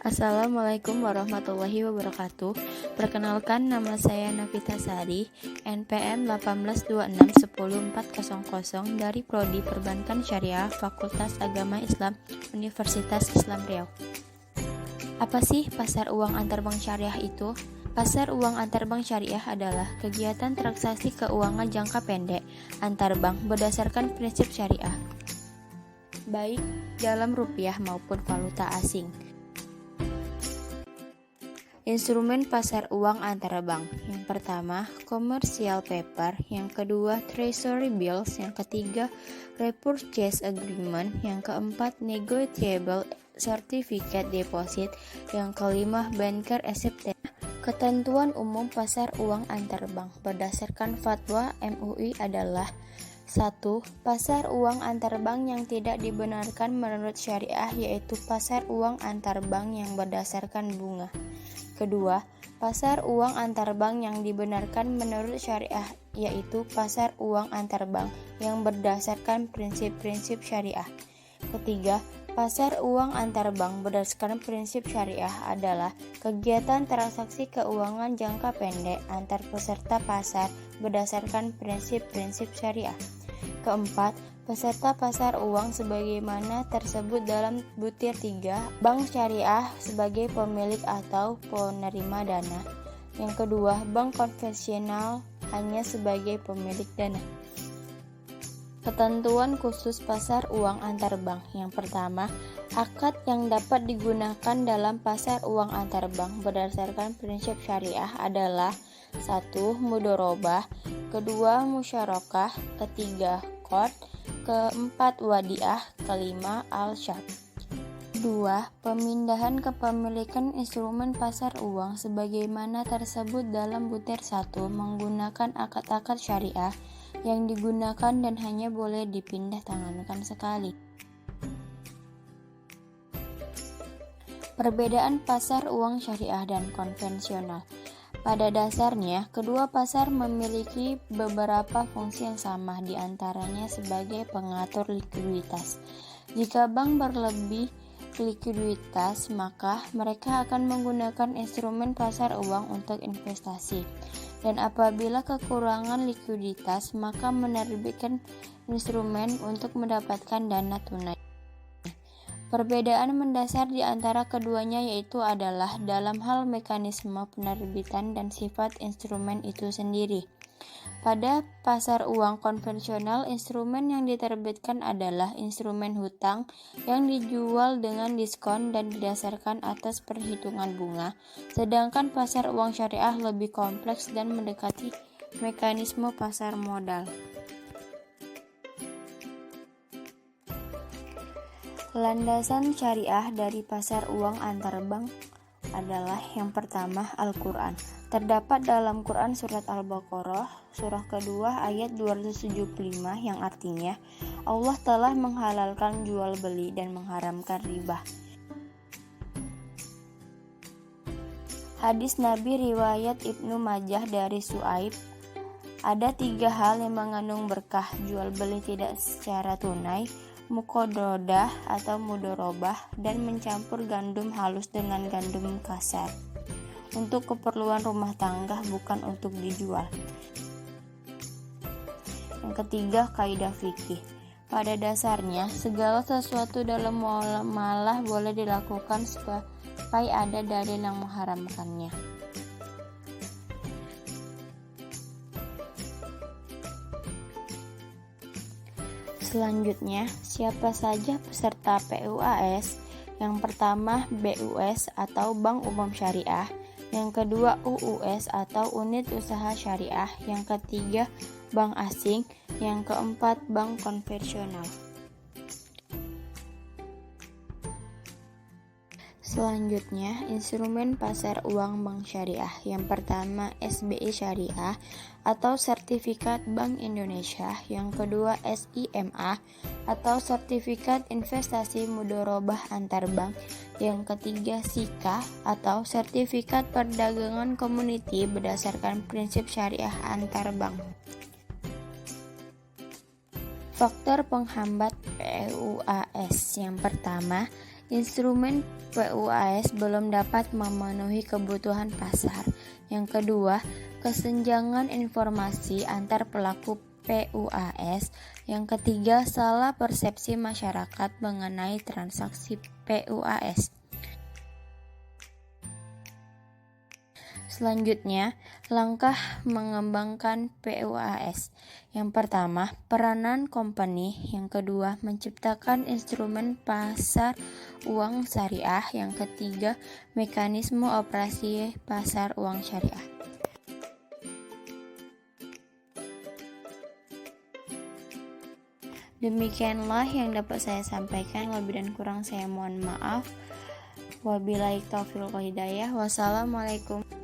Assalamualaikum warahmatullahi wabarakatuh. Perkenalkan, nama saya Navita Sari, NPM 182610400 dari Prodi Perbankan Syariah, Fakultas Agama Islam, Universitas Islam Riau. Apa sih pasar uang antarbank syariah itu? Pasar uang antarbank syariah adalah kegiatan transaksi keuangan jangka pendek antarbank berdasarkan prinsip syariah, baik dalam rupiah maupun valuta asing. Instrumen pasar uang antarbank. Yang pertama, commercial paper. Yang kedua, treasury bills. Yang ketiga, repurchase agreement. Yang keempat, negotiable certificate deposit. Yang kelima, banker acceptance. Ketentuan umum pasar uang antarbank berdasarkan fatwa MUI adalah: 1. Pasar uang antarbank yang tidak dibenarkan menurut syariah yaitu pasar uang antarbank yang berdasarkan bunga. Kedua, pasar uang antarbank yang dibenarkan menurut syariah yaitu pasar uang antarbank yang berdasarkan prinsip-prinsip syariah. Ketiga, pasar uang antarbank berdasarkan prinsip syariah adalah kegiatan transaksi keuangan jangka pendek antar peserta pasar berdasarkan prinsip-prinsip syariah. Keempat, peserta pasar uang sebagaimana tersebut dalam butir 3, bank syariah sebagai pemilik atau penerima dana. Yang kedua, bank konvensional hanya sebagai pemilik dana. Ketentuan khusus pasar uang antarbank. Yang pertama, akad yang dapat digunakan dalam pasar uang antarbank berdasarkan prinsip syariah adalah: 1. Mudorobah, kedua musyarakah, ketiga qard, keempat wadiah, kelima al-syart. 2. Pemindahan kepemilikan instrumen pasar uang sebagaimana tersebut dalam butir 1 menggunakan akad-akad syariah yang digunakan dan hanya boleh dipindah tangankan sekali. Perbedaan pasar uang syariah dan konvensional. Pada dasarnya, kedua pasar memiliki beberapa fungsi yang sama, di antaranya sebagai pengatur likuiditas. Jika bank berlebih likuiditas, maka mereka akan menggunakan instrumen pasar uang untuk investasi. Dan apabila kekurangan likuiditas, maka menerbitkan instrumen untuk mendapatkan dana tunai. Perbedaan mendasar di antara keduanya yaitu adalah dalam hal mekanisme penerbitan dan sifat instrumen itu sendiri. Pada pasar uang konvensional, instrumen yang diterbitkan adalah instrumen hutang yang dijual dengan diskon dan didasarkan atas perhitungan bunga, sedangkan pasar uang syariah lebih kompleks dan mendekati mekanisme pasar modal. Landasan syariah dari pasar uang antarbank adalah: yang pertama, Al-Quran. Terdapat dalam Quran surat Al-Baqarah, surah kedua ayat 275 yang artinya Allah telah menghalalkan jual beli dan mengharamkan riba. Hadis Nabi riwayat Ibnu Majah dari Su'aib, ada 3 hal yang mengandung berkah: jual beli tidak secara tunai, muqadodah atau mudorobah, dan mencampur gandum halus dengan gandum kasar untuk keperluan rumah tangga, bukan untuk dijual. Yang ketiga, kaidah fikih. Pada dasarnya, segala sesuatu dalam muamalah boleh dilakukan sampai ada dalil yang mengharamkannya. Selanjutnya, siapa saja peserta PUAS? Yang pertama, BUS atau Bank Umum Syariah. Yang kedua, UUS atau Unit Usaha Syariah. Yang ketiga, bank asing. Yang keempat, bank konvensional. Selanjutnya, instrumen pasar uang bank syariah. Yang pertama, SBI Syariah atau Sertifikat Bank Indonesia. Yang kedua, SIMA atau Sertifikat Investasi Mudorobah Antarbank. Yang ketiga, SIKA atau Sertifikat Perdagangan Community berdasarkan prinsip syariah antarbank. Faktor penghambat PUAS. Yang pertama, Instrumen PUAS belum dapat memenuhi kebutuhan pasar. Yang kedua, kesenjangan informasi antar pelaku PUAS. Yang ketiga, salah persepsi masyarakat mengenai transaksi PUAS. Selanjutnya, langkah mengembangkan PUAS. Yang pertama, peranan company. Yang kedua, menciptakan instrumen pasar uang syariah. Yang ketiga, mekanisme operasi pasar uang syariah. Demikianlah yang dapat saya sampaikan. Lebih dan kurang saya mohon maaf. Wabillahi taufiq wal hidayah. Wassalamualaikum.